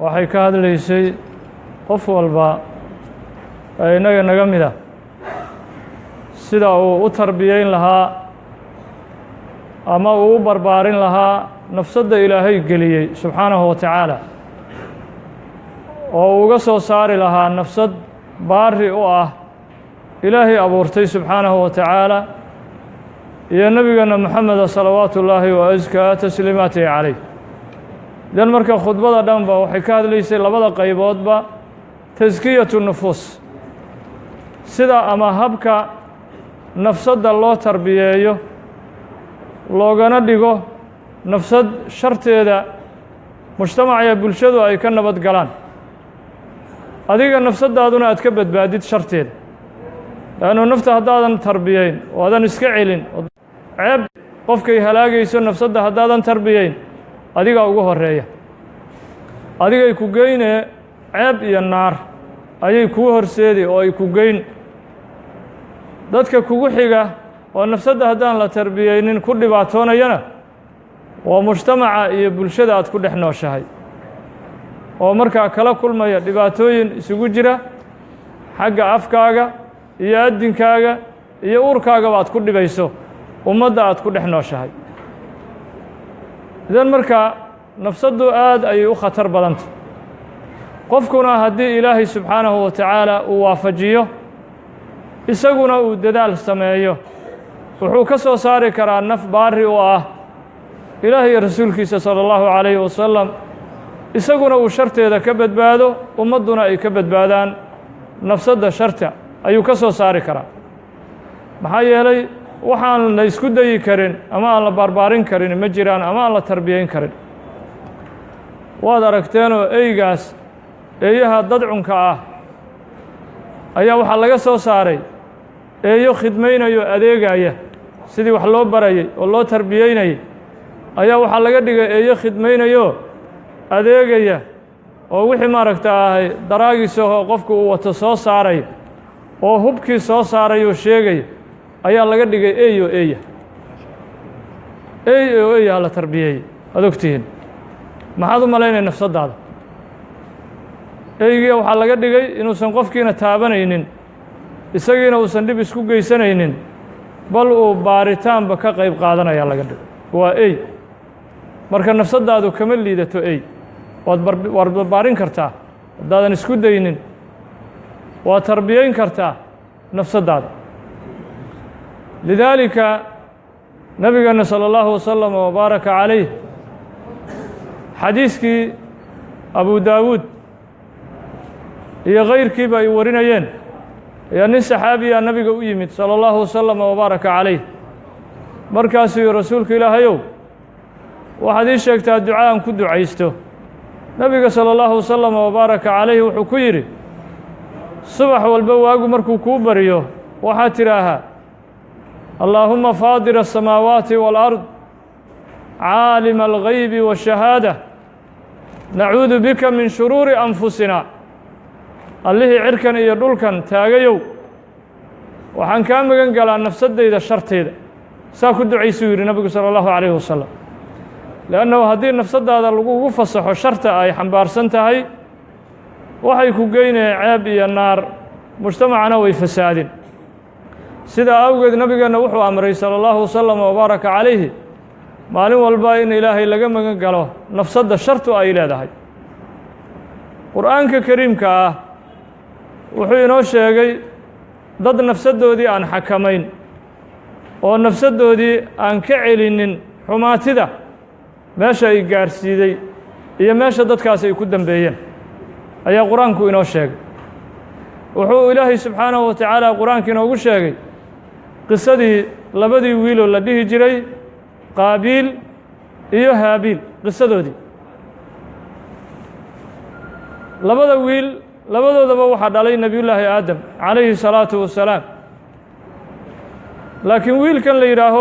waxay ka hadlaysay qof walba ee inaga naga mid ah sida uu u tarbiyeyn lahaa ama uu u barbaarin lahaa nafsadda ilaahay geliyey subxaanahu wa tacaala oo uga soo saari lahaa nafsad baari u ah ilaahay abuurtay subxaanahu wa tacaala iyo nebigeenna moxameda salawaatu ullaahi wa askaa tasliimaatihi calayh dan marka khudbada dhanba waxay ka hadlaysay labada qayboodba taskiyatu nufuus sida ama habka nafsadda loo tarbiyeeyo loogana dhigo nafsad sharteeda mujtamaciya bulshadu ay ka nabad galaan adiga nafsaddaaduna aad ka badbaadid sharteeda leannu nafta haddaadan tarbiyeyn oo aadan iska celin ceeb qofkay halaagayso nafsadda haddaadan tarbiyeyn adigaa ugu horeeya adigay ku geynee ceeb iyo naar ayay kuu horseedi oo ay ku geyn dadka kugu xiga oo nafsadda haddaan la tarbiyeynin ku dhibaatoonayana waa mujtamaca iyo bulshada aad ku dhex nooshahay oo markaa kala kulmaya dhibaatooyin isugu jira xagga afkaaga iyo addinkaaga iyo uurkaagaba aad ku dhibayso ummadda aad ku dhex nooshahay idan markaa nafsaddu aad ayay u khatar badanta qofkuna haddii ilaahay subxaanahu wa tacaala uu waafajiyo isaguna uu dadaal sameeyo wuxuu ka soo saari karaa naf baari u ah ilaahay iyo rasuulkiisa sala allahu calayhi wasalam isaguna uu sharteeda ka badbaado ummadduna ay ka badbaadaan nafsadda sharta ayuu ka soo saari karaa maxaa yeelay waxaan la isku dayi karin ama aan la barbaarin karin ma jiraan ama aan la tarbiyeyn karin waad aragteenoo eygaas eeyaha dadcunka ah ayaa waxaa laga soo saaray eeyo khidmaynayo adeegaya sidii wax loo barayay oo loo tarbiyeynayay ayaa waxaa laga dhigay eeyo khidmaynayo adeegaya oo wixii maaragta ahay daraagiisahoo qofku uu wato soo saaray oo hubkii soo saarayoo sheegaya ayaa laga dhigay eeyo eeya oo eeyaha la tarbiyeeyey waad ogtihiin maxaad u malaynaya nafsaddaada eygiia waxaa laga dhigay inuusan qofkiina taabanaynin isagiina uusan dhib isku geysanaynin bal uu baaritaanba ka qayb qaadanaya laga dhigay waa ey marka nafsaddaadu kama liidato ey waad barbaarin kartaa haddaadan isku daynin waad tarbiyeyn kartaa nafsaddaada lidaalika nebigeenna salى اllahu wasalam wabaaraka calayh xadiiskii abu daawuud iyo kayrkiiba ay warinayeen ayaa nin saxaabiya nabiga u yimid salى اllahu wasalam wabaaraka calayh markaasuu rasuulka ilaahayow waxaad ii sheegtaa duca aan ku ducaysto nebiga salى اllahu wasalam wabaaraka calayh wuxuu ku yidhi subax walba waagu markuu kuu bariyo waxaad tidhaahaa allaahuma faadira الsamaawaati wاlأrض caalima algaybi waالshahaada nacuudu bika min shuruuri anfusina allihii cirkan iyo dhulkan taagayow waxaan kaa magan galaa nafsaddayda sharteeda saa ku ducaysuu yidhi nebigu salى اllahu عalayh wasalam leannahu haddii nafsaddaada lagugu fasaxo sharta ay xambaarsan tahay waxay ku geynayeen ceeb iyo naar mujtamacana way fasaadin sidaa awgeed nebigeenna wuxuu amray salى اllahu wasalam wabaaraka calayhi maalin walba in ilaahay laga magan galo nafsadda shartu ay leedahay qur'aanka kariimka ah wuxuu inoo sheegay dad nafsaddoodii aan xakamayn oo nafsaddoodii aan ka celinin xumaatida meesha ay gaarhsiiday iyo meesha dadkaas ay ku dembeeyeen ayaa qur-aanku inoo sheegay wuxuu ilaahay subxaanahu wa tacaala qur-aanka inoogu sheegay qisadii labadii wiiloo la dhihi jiray qaabiil iyo haabiil qisadoodii labada wiil labadoodaba waxaa dhalay nebiyullaahi aadam calayhi salaatu wasalaam laakiin wiilkan la yidhaaho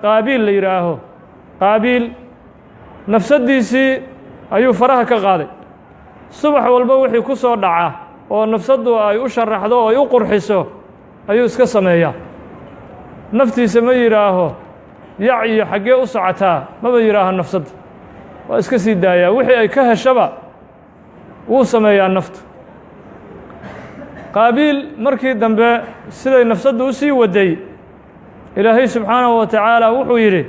qaabiil la yidhaaho qaabiil nafsaddiisii ayuu faraha ka qaaday subax walba wixii ku soo dhaca oo nafsaddu ay u sharaxdo oo ay u qurxiso ayuu iska sameeyaa naftiisa ma yidhaaho yac iyo xaggee u socotaa maba yidhaaho nafsadda waa iska sii daayaa wixii ay ka heshaba wuu sameeyaa naftu. qaabiil markii dambe siday nafsaddu u sii waday ilaahay subxaanahu wa tacaala wuxuu yidhi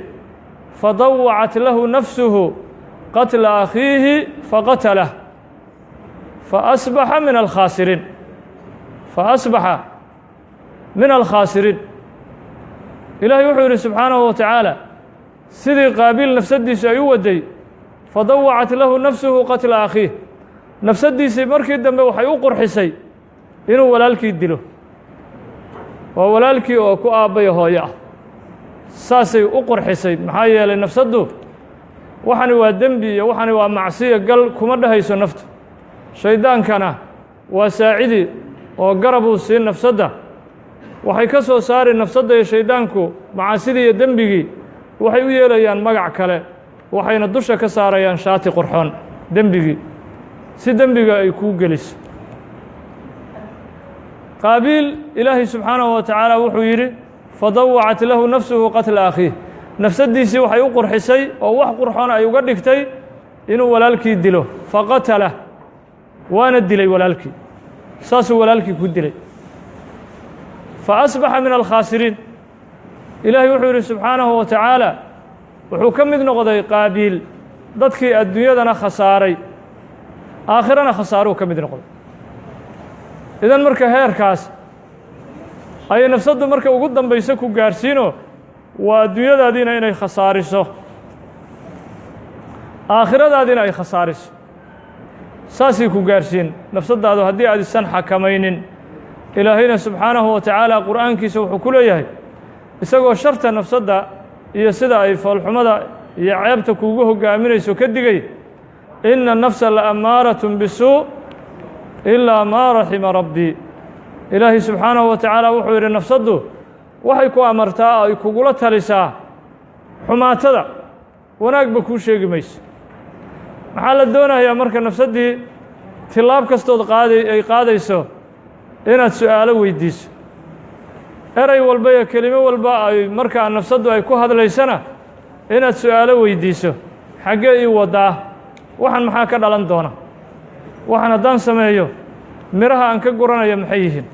fadawacat lahu nafsuhu qatla akhiihi faqatalah faasbaxa min alkhaasiriin. ilaahay wuxuu yidhi subxaanahu wa tacaala sidii qaabiil nafsaddiisu ay u waday fadawacat lahu nafsuhu qatla akhiih, nafsaddiisii markii dambe waxay u qurxisay inuu walaalkii dilo. waa walaalkii oo ku aabbaya hooyo ah, saasay u qurxisay. maxaa yeelay nafsaddu waxani waa dembi iyo waxani waa macsiyo gal kuma dhahayso naftu. shaydaankana waa saacidi oo garabuu siin nafsadda. waxay ka soo saari nafsadda iyo shayddaanku macaasidii iyo dembigii waxay u yeelayaan magac kale, waxayna dusha ka saarayaan shaati qurxoon dembigii si dembiga ay kuu geliso. qaabiil ilaahay subxaanahu wa tacaala wuxuu yidhi fadawacat lahu nafsuhu qatla akhiih, nafsaddiisii waxay u qurxisay oo wax qurxoon ay uga dhigtay inuu walaalkii dilo. faqatalah, waana dilay walaalkii, saasuu walaalkii ku dilay. faasbaxa min alkhaasiriin. ilaahay wuxuu yidhi subxaanahu wa tacaala wuxuu ka mid noqday qaabiil dadkii adduunyadana khasaaray, aakhirana khasaaruu ka mid noqday. idan marka heerkaas ayay nafsaddu marka ugu dambayso ku gaarhsiino waa adduunyadaadiina inay khasaariso, aakhiradaadiina ay khasaariso. saasay ku gaarhsiin nafsaddaadu haddii aad isan xakamaynin. ilaahayna subxaanahu wa tacaala qur'aankiisa wuxuu ku leeyahay isagoo sharta nafsadda iyo sida ay foolxumada iyo ceebta kuugu hoggaaminayso ka digay ina nafsa la ammaaratun bisuu ilaa maa raxima rabbii. ilaahay subxaanahu wa tacaala wuxuu yidhi nafsaddu waxay ku amartaa ay kugula talisaa xumaatada, wanaagba kuu sheegi mayso. maxaa la doonayaa marka nafsaddii tillaab kastood ay qaadayso inaad su'aalo weydiiso. eray walba iyo kelimo walba ay markaa nafsaddu ay ku hadlaysana inaad su'aalo weydiiso. xaggee ii waddaa? waxan maxaa ka dhalan doona? waxan haddaan sameeyo midhaha aan ka guranayo maxay yihiin?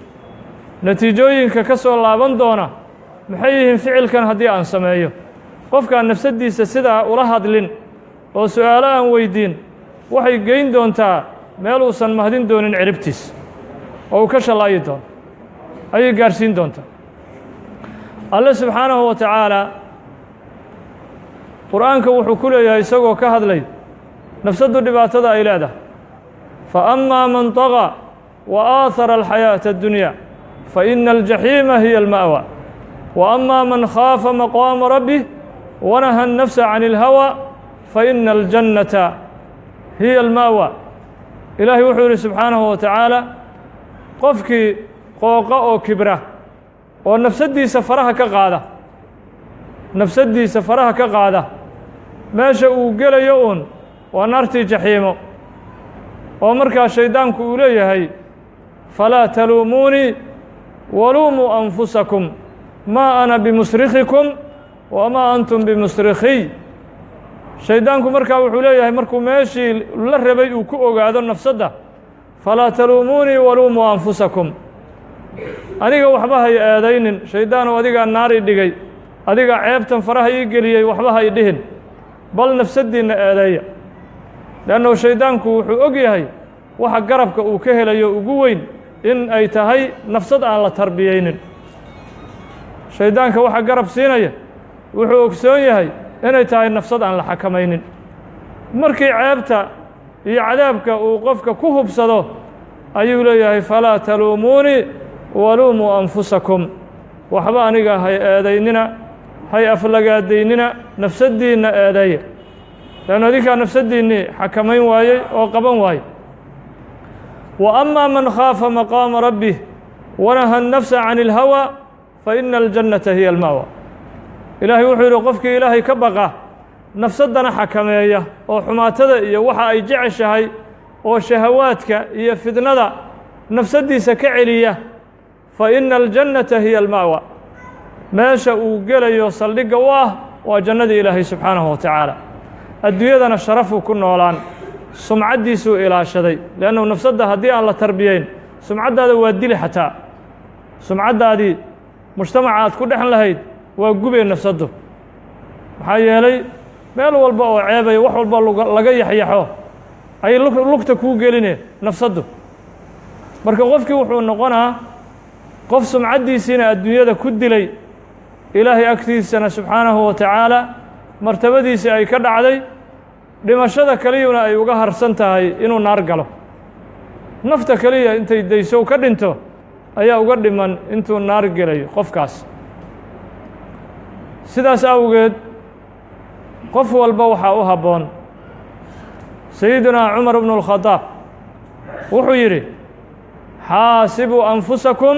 natiijooyinka ka soo laaban doona maxay yihiin ficilkan haddii aan sameeyo? qofkaan nafsaddiisa sidaa ula hadlin oo su'aalo aan weydiin waxay geyn doontaa meel uusan mahdin doonin ciribtiis oo uu ka shallaayi doono ayay gaarhsiin doontaa. alle subxaanahu wa tacaala qur'aanka wuxuu ku leeyahay isagoo ka hadlay nafsaddu dhibaatada ay leedahay faأmaa man طagىa وآaثara الxayaaةa الdunya faإna الjaxiima hiya الma'wى وأmaa man khaafa maqaama rabbih wanaha الnafsa can الhawى faإna الjannata hiya الma'wى. ilaahay wuxuu yidhi subxaanahu wa tacaala qofkii qooqa oo kibra oo nafsaddiisa faraha ka qaada meesha uu gelayo uun waa naartii jaxiimo. oo markaa shayddaanku uu leeyahay falaa taluumuunii waluumuu anfusakum maa ana bimusrikhikum wamaa antum bimusrikhiy. shayddaanku markaa wuxuu leeyahay markuu meeshii la rabay uu ku ogaado nafsadda falaa taluumuunii waluumuu anfusakum, aniga waxba hay eedaynin. shayddaanoo adigaa naar i dhigay, adigaa ceebtan faraha ii geliyey, waxba hay dhihin, bal nafsaddiinna eedeeya. leannahu shayddaanku wuxuu og yahay waxa garabka uu ka helayo ugu weyn in ay tahay nafsad aan la tarbiyaynin. shayddaanka waxa garab siinaya wuxuu ogsoon yahay inay tahay nafsad aan la xakamaynin. markii ceebta iyo cadaabka uu qofka ku hubsado ayuu leeyahay falaa taluumuunii waluumuu anfusakum, waxba aniga hay eedaynina, hay aflagaadaynina, nafsaddiinna eedeeya. leannu adinkaa nafsaddiinnii xakamayn waayey oo qaban waayey. wa amaa man khaafa maqaama rabbih wanaha الnafsa can اlhawى faإna aljannata hiya alma'wى. ilaahay wuxuu yidhi qofkii ilaahay ka baqa nafsaddana xakameeya oo xumaatada iyo waxa ay jeceshahay oo shahawaadka iyo fidnada nafsaddiisa ka celiya faإna aljannata hiya alma'wى. meesha uu gelayo saldhigga u ah waa jannadii ilaahay subxaanahu wa tacaala. adduunyadana sharafuu ku noolaan, sumcaddiisuu ilaashaday leannu nafsadda haddii aan la tarbiyayn sumcaddaada waa dili xataa sumcaddaadii mujtamaca aad ku dhexan lahayd waa gubee nafsaddu maxaa yeelay meel walba oo ceebaya wax walba laga yaxyaxo ayay lugta kuu geline nafsaddu marka qofkii wuxuu noqonaa qof sumcaddiisiina adduunyada ku dilay ilaahay agtiisana subxaanahu wa tacaala martabadiisii ay ka dhacday dhimashada keliyuna ay uga harsan tahay inuu naar galo nafta keliya intay daysow ka dhinto ayaa uga dhiman intuu naar gelayo qofkaas sidaas awgeed qof walba waxaa u habboon sayidunaa cumar bnu اlkhadaab wuxuu yidhi xaasibuu anfusakum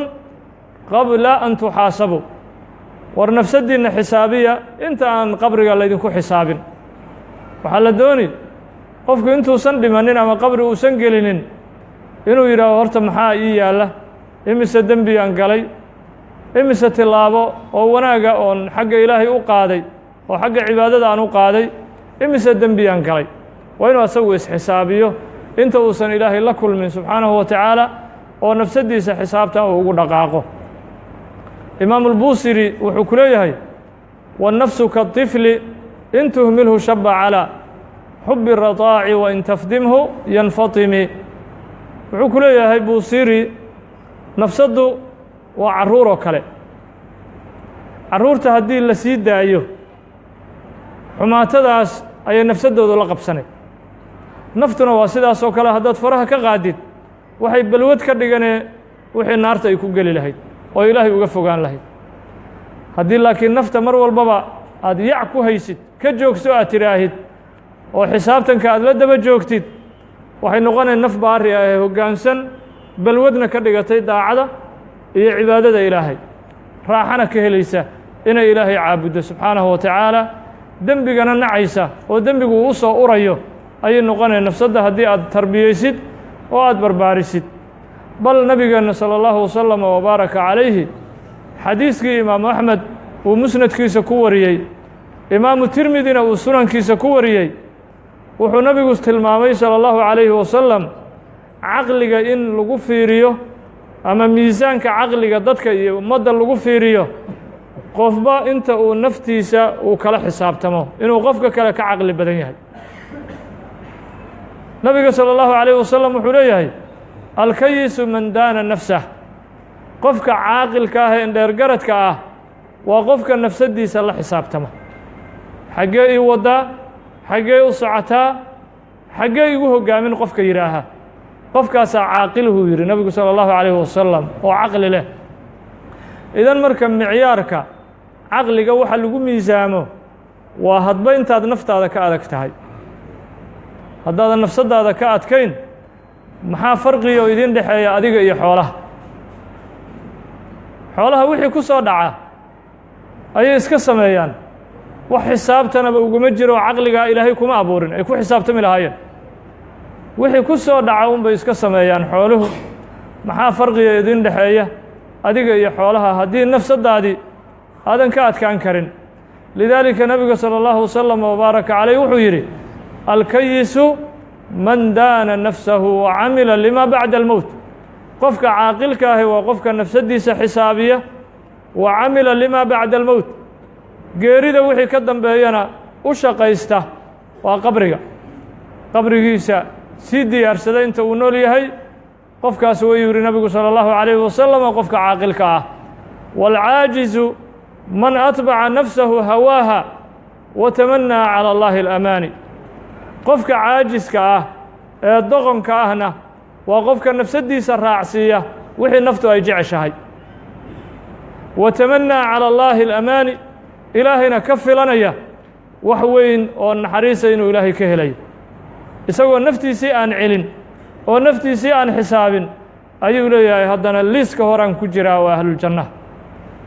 qabla an tuxaasabuu war nafsaddiinna xisaabiya inta aan qabriga laydinku xisaabin waxaa la dooni qofku intuusan dhimanin ama qabri uusan gelinin inuu yidhaaho horta maxaa ii yaalla imise dembiyaan galay imise tilaabo oo wanaaga oon xagga ilaahay u qaaday oo xagga cibaadada aan u qaaday imise dembiyaan galay waa inuu asagu isxisaabiyo inta uusan ilaahay la kulmin subxaanahu wa tacaala oo nafsaddiisa xisaabta uu ugu dhaqaaqo imaamu اlbuusiri wuxuu ku leeyahay waالnafsu kaطifli in tuhmilhu shaba calىa xubi الraطaaci wain tafdimhu yanfatimi wuxuu ku leeyahay buusiri nafsaddu waa carruur oo kale carruurta haddii la sii daayo xumaatadaas ayay nafsaddoodu la qabsanay naftuna waa sidaas oo kale haddaad faraha ka qaadid waxay balwad ka dhiganee wixii naarta ay ku geli lahayd oo ilaahay uga fogaan lahayd haddii laakiin nafta mar walbaba aad yac ku haysid ka joogso aad tidhaahid oo xisaabtanka aad la daba joogtid waxay noqoneen naf baari ah ee hoggaansan balwadna ka dhigatay daacada iyo cibaadada ilaahay raaxana ka helaysa inay ilaahay caabuddo subxaanahu wa tacaala dembigana nacaysa oo dembigu uu u soo urayo ayay noqoneen nafsadda haddii aad tarbiyaysid oo aad barbaarisid bal nabigeenna salى اllahu wasalama wabaaraka calayhi xadiiskii imaamu axmed uu musnadkiisa ku wariyey imaamu tirmidina uu sunankiisa ku wariyey wuxuu nabigu tilmaamay salى اllahu calayhi wasalam caqliga in lagu fiiriyo ama miisaanka caqliga dadka iyo ummadda lagu fiiriyo qofba inta uu naftiisa uu kala xisaabtamo inuu qofka kale ka caqli badan yahay nabiga salى اllahu calayh wasalam wuxuu leeyahay alkayisu man daana nafsah qofka caaqilka ah ee indheergaradka ah waa qofka nafsaddiisa la xisaabtama xaggee ii waddaa xaggee u socotaa xaggee igu hoggaamin qofka yidhaaha qofkaasaa caaqilhuu yidhi nabigu salى اllahu calayh wasalam oo caqli leh idan marka micyaarka caqliga waxa lagu miisaamo waa hadba intaad naftaada ka adag tahay haddaadan nafsaddaada ka adkayn maxaa farqiga oo idin dhexeeya adiga iyo xoolaha xoolaha wixii ku soo dhaca ayay iska sameeyaan wax xisaabtanaba uguma jiro oo caqligaa ilaahay kuma abuurin ay ku xisaabtami lahaayeen wixii ku soo dhaca unbay iska sameeyaan xooluhu maxaa farqiga idin dhexeeya adiga iyo xoolaha haddii nafsaddaadii aadan ka adkaan karin lidaalika nabiga salى اllahu wasalam wabaaraka calayh wuxuu yidhi alkayisu man daana nafsahu wa camila lima bacda almowt qofka caaqilka ahi waa qofka nafsaddiisa xisaabiya wa camila lima bacda almowt geerida wixii ka dambeeyana u shaqaysta waa qabrigiisa sii diyaarsada inta uu nool yahay qofkaas wuu yidhi nabigu salى اllahu calayhi wasalam qofka caaqilka ah wاlcaajizu man atbaca nafsahu hawaaha wa tamanaa calى اllahi اlamaani qofka caajiska ah ee doqonka ahna waa qofka nafsaddiisa raacsiiya wixii naftu ay jeceshahay wa tamanaa calى اllaahi اlamaani ilaahayna ka filanaya wax weyn oo naxariisa inuu ilaahay ka helayo isagoo naftiisii aan celin oo naftiisii aan xisaabin ayuu leeyahay haddana liiska horaan ku jiraa oo ahluljanna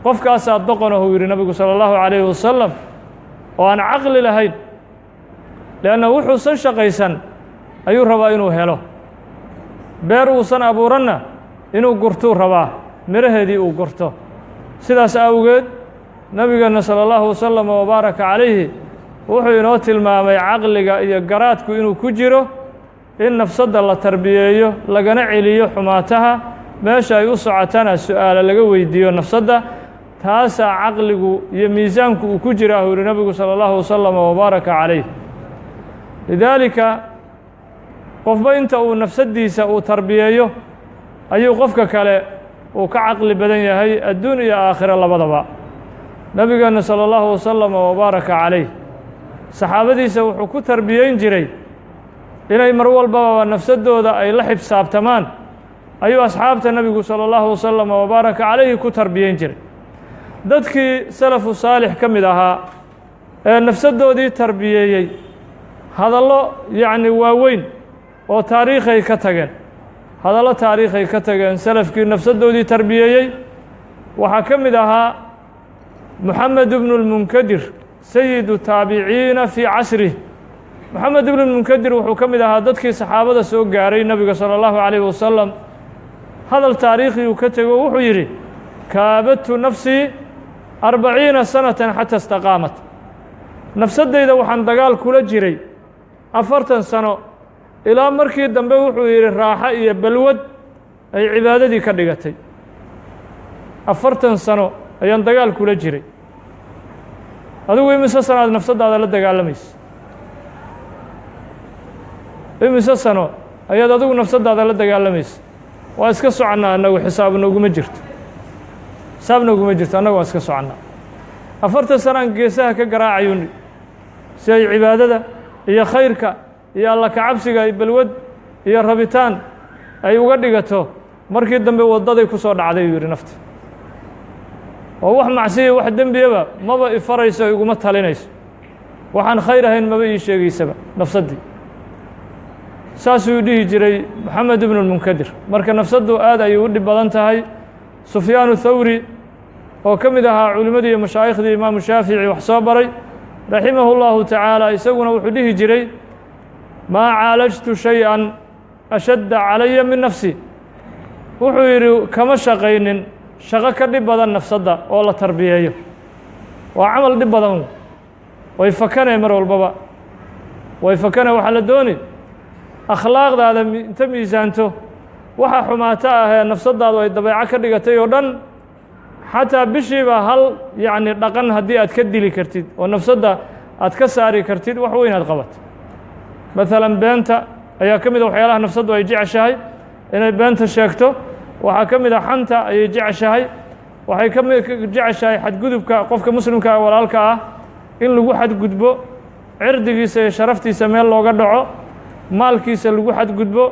qofkaasaa doqonahuu yidhi nabigu salى اllahu calayhi wasalam oo aan caqli lahayn leanna wuxuusan shaqaysan ayuu rabaa inuu helo beer uusan abuuranna inuu gurtuu rabaa miraheedii uu gurto sidaas awgeed nabigeenna salى اllahu wasalam wabaaraka calayhi wuxuu inoo tilmaamay caqliga iyo garaadku inuu ku jiro in nafsadda la tarbiyeeyo lagana celiyo xumaataha meesha ay u socotana su'aala laga weydiiyo nafsadda taasaa caqligu iyo miisaanku uu ku jiraa uu yihi nabigu salى اllahu wasalama wabaaraka calayh lidaalika qofba inta uu nafsaddiisa uu tarbiyeeyo ayuu qofka kale uu ka caqli badan yahay adduun iyo aakhiro labadaba nebigeenna salى اllahu wasalama wabaaraka calayh saxaabadiisa wuxuu ku tarbiyeyn jiray inay mar walbaba nafsaddooda ay la xibsaabtamaan ayuu asxaabta nebigu salى اllahu wasalama wabaaraka calayhi ku tarbiyeyn jiray dadkii salafu saalix ka mid ahaa ee nafsaddoodii tarbiyeeyey hadallo yacni waaweyn oo taariikhay ka tageen hadallo taariikhay ka tageen salafkii nafsaddoodii tarbiyeeyey waxaa ka mid ahaa moxamed ibnu اlmunkadir sayidu taabiciina fii casrih moxamed ibnu lmunkadir wuxuu ka mid ahaa dadkii saxaabada soo gaaray nebiga salى اllahu calayh wasalam hadal taariikhi uu ka tego wuxuu yidhi kaabadtu nafsii 40 sanatan xata istaqaamat nafsaddayda waxaan dagaal kula jiray 40 sano ilaa markii dambe wuxuu yidhi raaxo iyo balwad ay cibaadadii ka dhigatay 40 sano ayaan dagaal kula jiray adigu imise sanaad nafsaddaada la dagaalamaysa imise sano ayaad adigu nafsaddaada la dagaalamaysa waa iska soconnaa annagu xisaab nooguma jirto xisaab nooguma jirto annagu waa iska soconnaa 40 sanaan geesaha ka garaacayuni si ay cibaadada iyo khayrka iyo alla kacabsiga ay balwad iyo rabitaan ay uga dhigato markii dambe waddaday ku soo dhacday uu yidhi nafta oo wax macsiya wax dembiyaba maba ifarayso iguma talinayso waxaan khayr ahayn maba ii sheegaysaba nafsaddii saasuu dhihi jiray moxamed ibnu lmunkadir marka nafsaddu aad ayay u dhib badan tahay sufyaanu thawri oo ka mid ahaa culimmadii iyo mashaaikhdii imaamu shaafici wax soo baray raximahu اllahu tacaala isaguna wuxuu dhihi jiray maa caalajtu shay-an ashadda calaya min nafsi wuxuu yidhi kama shaqaynin shaqo ka dhib badan nafsadda oo la tarbiyeeyo waa camal dhib badan way fakanee mar walbaba way fakane waxaa la dooni akhlaaqdaada inta miisaanto waxa xumaato ah ee nafsaddaadu ay dabeeco ka dhigatay oo dhan xataa bishiiba hal yacni dhaqan haddii aad ka dili kartid oo nafsadda aad ka saari kartid wax weyn aad qabato maalan beenta ayaa ka mid a waxyaalaha nafsaddu ay jeceshahay inay beenta sheegto waxaa ka mid a xanta ayay jeceshahay waxay ka jeceshahay xadgudubka qofka muslimka ee walaalka ah in lagu xadgudbo cirdigiisa iyo sharaftiisa meel looga dhaco maalkiisa lagu xadgudbo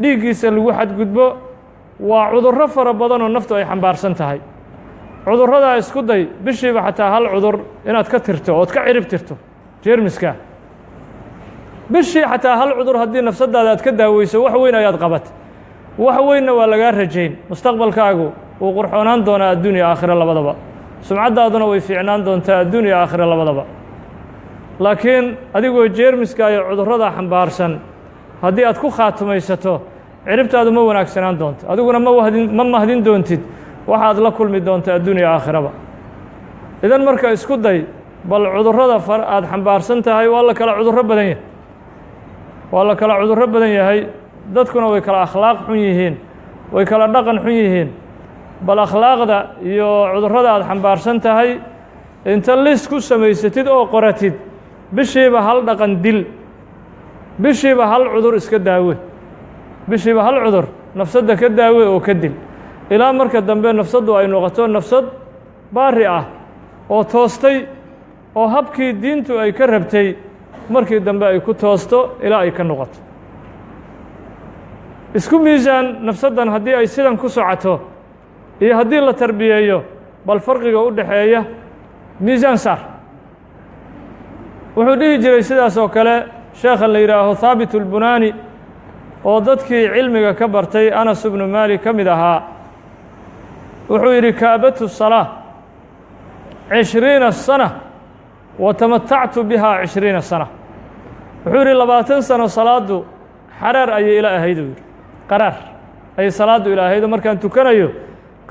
dhiiggiisa lagu xadgudbo waa cudurro fara badan oo naftu ay xambaarsan tahay cudurradaa isku day bishiiba xataa hal cudur inaad ka tirto ood ka cirib tirto jeermiska bishii xataa hal cudur haddii nafsaddaada aad ka daaweyso wax weyn ayaad qabat wax weynna waa lagaa rajayn mustaqbalkaagu wuu qurxoonaan doonaa adduun iyo aakhiro labadaba sumcaddaaduna way fiicnaan doontaa adduun iyo aakhiro labadaba laakiin adigoo jeermiska iyo cudurrada xambaarsan haddii aad ku khaatumaysato ciribtaadu ma wanaagsanaan doonto adiguna ma mahdin doontid waxaad la kulmi doonta adduun iyo aakhiraba idan marka isku day bal cudurrada aad xambaarsan tahay waa la kala cudurro badan yahay waa la kala cudurro badan yahay dadkuna way kala akhlaaq xun yihiin way kala dhaqan xun yihiin bal akhlaaqda iyo cudurrada aad xambaarsan tahay inta lis ku samaysatid oo qoratid bishiiba hal dhaqan dil bishiiba hal cudur iska daawe bishiiba hal cudur nafsadda ka daawe oo ka dil ilaa marka dambe nafsaddu ay noqoto nafsad baari ah oo toostay oo habkii diintu ay ka rabtay markii dambe ay ku toosto ilaa ay ka noqoto isku miisaan nafsaddan haddii ay sidan ku socoto iyo haddii la tarbiyeeyo bal farqiga u dhaxeeya miisaan saar wuxuu dhihi jiray sidaas oo kale sheekhan la yidhaaho haabit اlbunaani oo dadkii cilmiga ka bartay anas ibnu maalik ka mid ahaa wuxuu yidhi kaabatu الsalaaة 20 sana watamatactu biha 20 sana wuxuu yidhi 20 sano salaaddu xaraar ayay ila ahayd uu yidhi qaraar ayay salaaddu ila ahayd markaan tukanayo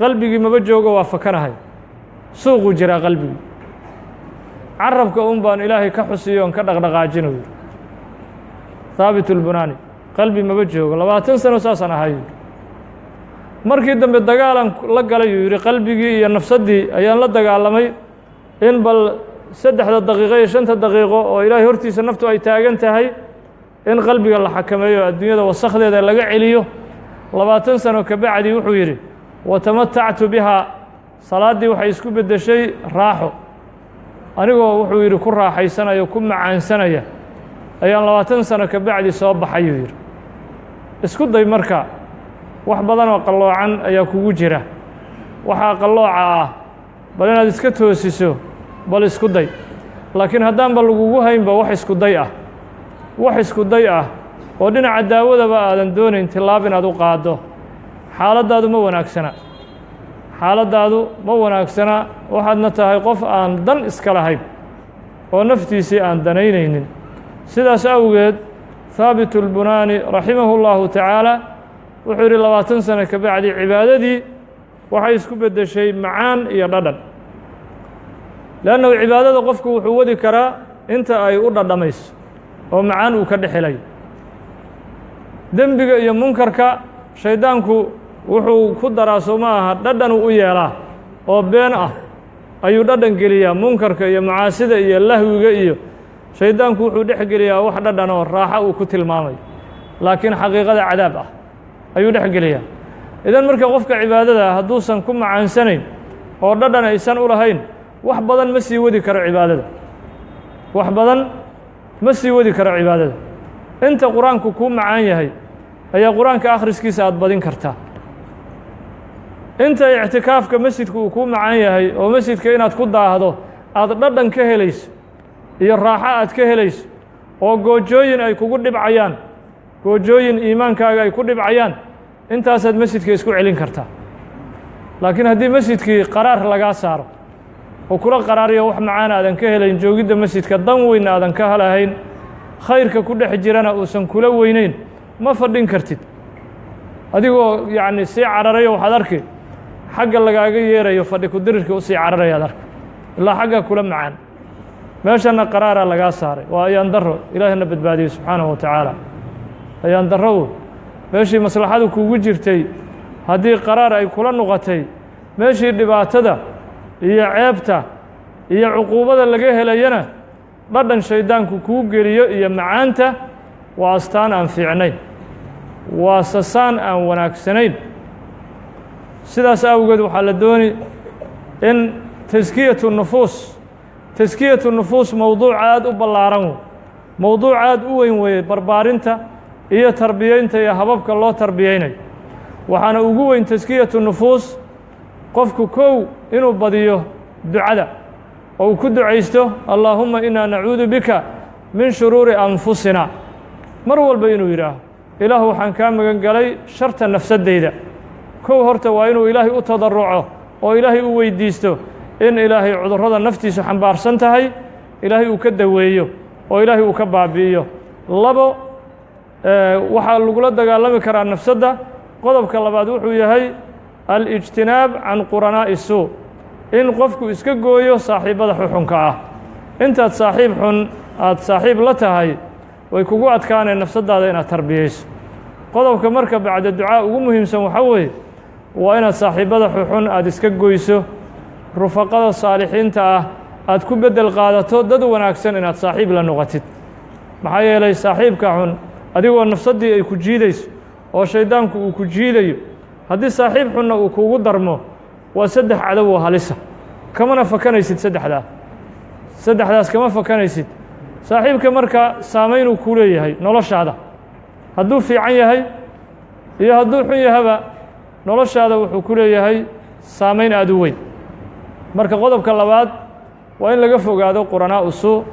qalbigii maba joogo waa fakanahay suuquu jiraa qalbigii carabka un baan ilaahay ka xusiyo on ka dhaqdhaqaajino yidhi haabit اlbunaani qalbi maba joogo 20 sano saasaan ahay markii dambe dagaalan la galay uu yidhi qalbigii iyo nafsaddii ayaan la dagaalamay in bal 3 daqiiqo iyo 5 daqiiqo oo ilaahay hortiisa naftu ay taagan tahay in qalbiga la xakameeyo adduunyada wasakhdeeda laga celiyo 20 sano ka bacdi wuxuu yidhi watamatactu bihaa salaaddii waxay isku beddeshay raaxo anigoo wuxuu yidhi ku raaxaysanaya ku macaansanaya ayaan 20 sano ka bacdi soo baxayuu yidhi isku day marka wax badan oo qalloocan ayaa kugu jira waxaa qallooca ah bal inaad iska toosiso bal isku day laakiin haddaanba lagugu haynba wax isku day ah oo dhinaca daawadaba aadan doonayn tilaab inaad u qaaddo xaaladdaadu ma wanaagsana waxaadna tahay qof aan dan iska lahayn oo naftiisii aan danaynaynin sidaas awgeed haabit اlbunaani raximahu اllahu tacaala wuxuu yidhi 20 sano ka bacdi cibaadadii waxay isku beddeshay macaan iyo dhadhan leannahu cibaadada qofku wuxuu wadi karaa inta ay u dhadhamayso oo macaan uu ka dhexelayo dembiga iyo munkarka shayddaanku wuxuu ku daraa soo ma aha dhadhanuu u yeelaa oo been ah ayuu dhadhan geliyaa munkarka iyo macaasida iyo lahwiga iyo shayddaanku wuxuu dhex geliyaa wax dhadhan oo raaxo uu ku tilmaamayo laakiin xaqiiqada cadaab ah ayuu dhex geliyaa idan marka qofka cibaadada hadduusan ku macaansanayn oo dhadhan aysan u lahayn wax badan ma sii wadi karo cibaadada inta qur-aanku kuu macaan yahay ayaa qur-aanka akhriskiisa aad badin kartaa inta ictikaafka masjidka uu kuu macaan yahay oo masjidka inaad ku daahdo aad dhadhan ka helayso iyo raaxo aad ka helayso oo goojooyin ay kugu dhibcayaan goojooyin iimaankaaga ay ku dhibcayaan intaasaad masjidka isku celin kartaa laakiin haddii masjidkii qaraar lagaa saaro oo kula qaraariyo wax macaan aadan ka helayn joogidda masjidka dan weyn aadan ka helahayn khayrka ku dhex jirana uusan kula weynayn ma fadhin kartid adigoo yacni sii cararayo waxaad arki xagga lagaaga yeerayo fadhi ku dirirka u sii cararayaad arka ilaa xagga kula macaan meeshana qaraaraa lagaa saaray waa ayaan darro ilaahina badbaadiyo subxaanahu wa tacaala ayaan darrow meeshii maslaxadu kugu jirtay haddii qaraar ay kula noqotay meeshii dhibaatada iyo ceebta iyo cuquubada laga helayana dhadhan shayddaanku kuu geliyo iyo macaanta waa astaan aan fiicnayn waa sasaan aan wanaagsanayn sidaas awgeed waxaa la dooni in taskiyatu nufuus mowduuc aad u ballaaran mowduuc aad u weyn weeye barbaarinta iyo tarbiyeynta iyo hababka loo tarbiyeynayo waxaana ugu weyn taskiyatu nufuus qofku kow inuu badiyo ducada oo uu ku ducaysto allaahumma inaa nacuudu bika min shuruuri anfusina mar walba inuu yidhaaho ilaahu waxaan kaa magan galay sharta nafsaddayda kow horta waa inuu ilaahay u tadarruco oo ilaahay u weydiisto in ilaahay cudurrada naftiisu xambaarsan tahay ilaahay uu ka daweeyo oo ilaahay uu ka baabi'iyo labo waxaa lagula dagaalami karaa nafsadda qodobka labaad wuxuu yahay alijtinaab can quranaa'i suu in qofku iska gooyo saaxiibbada xuxunka ah intaad saaxiib xun aad saaxiib la tahay way kugu adkaaneen nafsaddaada inaad tarbiyeyso qodobka marka bacda ducaa ugu muhiimsan waxaa weeye waa inaad saaxiibbada xuxun aad iska goyso rufaqada saalixiinta ah aad ku beddel qaadato dad wanaagsan inaad saaxiib la noqotid maxaa yeelay saaxiibka xun adigoo nafsaddii ay ku jiidayso oo shayddaanku uu ku jiidayo haddii saaxiib xunna uu kugu darmo waa 3 cadow oo halisa kamana fakanaysid saddexdaas kama fakanaysid saaxiibka marka saamaynuu ku leeyahay noloshaada hadduu fiican yahay iyo hadduu xun yahaba noloshaada wuxuu ku leeyahay saamayn aad u weyn marka qodobka labaad waa in laga fogaado quranaa'u suu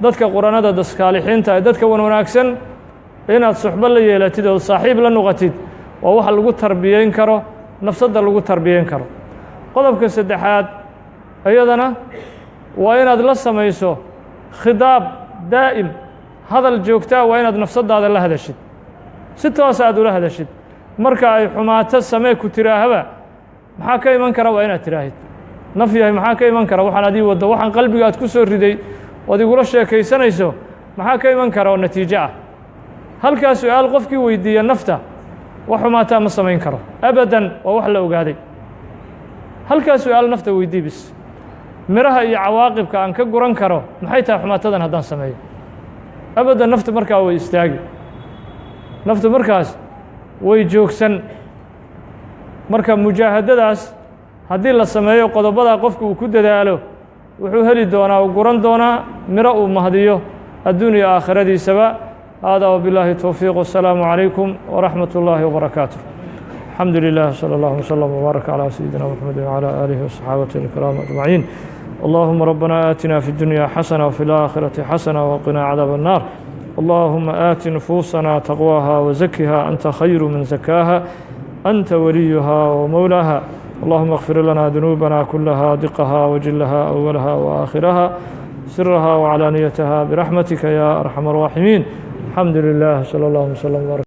dadka quranada daskaalixiinta dadka wanaagsan inaad suxbo la yeelatid oo saaxiib la noqotid waa waxa lagu tarbiyeyn karo nafsadda lagu tarbiyeyn karo qodobka saddexaad iyadana waa inaad la samayso khidaab daa'im hadal joogtaa waa inaad nafsaddaada la hadashid si toos aad ula hadashid marka ay xumaato samee ku tiraahaba maxaa ka iman kara waa inaad tiraahid naf yahay maxaa ka iman kara waxaan adii waddo waxaan qalbiga aad ku soo riday ood igula sheekaysanayso maxaa ka iman kara oo natiijo ah halkaa su-aal qofkii weydiiya nafta wax xumaataa ma samayn karo abadan waa wax la ogaaday halkaa su-aal nafta weydii bis miraha iyo cawaaqibka aan ka guran karo maxay tahay xumaatadan haddaan sameeyo abadan naftu markaa way istaagi naftu markaas way joogsan marka mujaahadadaas haddii la sameeyo qodobadaa qofku uu ku dadaalo wuxuu heli doonaa uu guran doonaa miro uu mahdiyo adduun iyo aakhiradiisaba hada وبالله التوفيق والسلام عليكم ورحمة الله وبركاته الحمد لله صلى الله وسلم وبارك على سيدنا محمد وعلى آله وصحابته الكرام أجمعين اللهم ربنا آتنا في الدنيا حسنة وفي الآخرة حسنة وقنا عذاب النار اللهم آت نفوسنا تقواها وزكها أنت خير من زكاها أنت وليها ومولاها اللهم اغفر لنا ذنوبنا كلها دقها وجلها أولها وآخرها سرها وعلانيتها برحمتك يا أرحم الراحمين الحمد لله صلى الله وسلم وبارك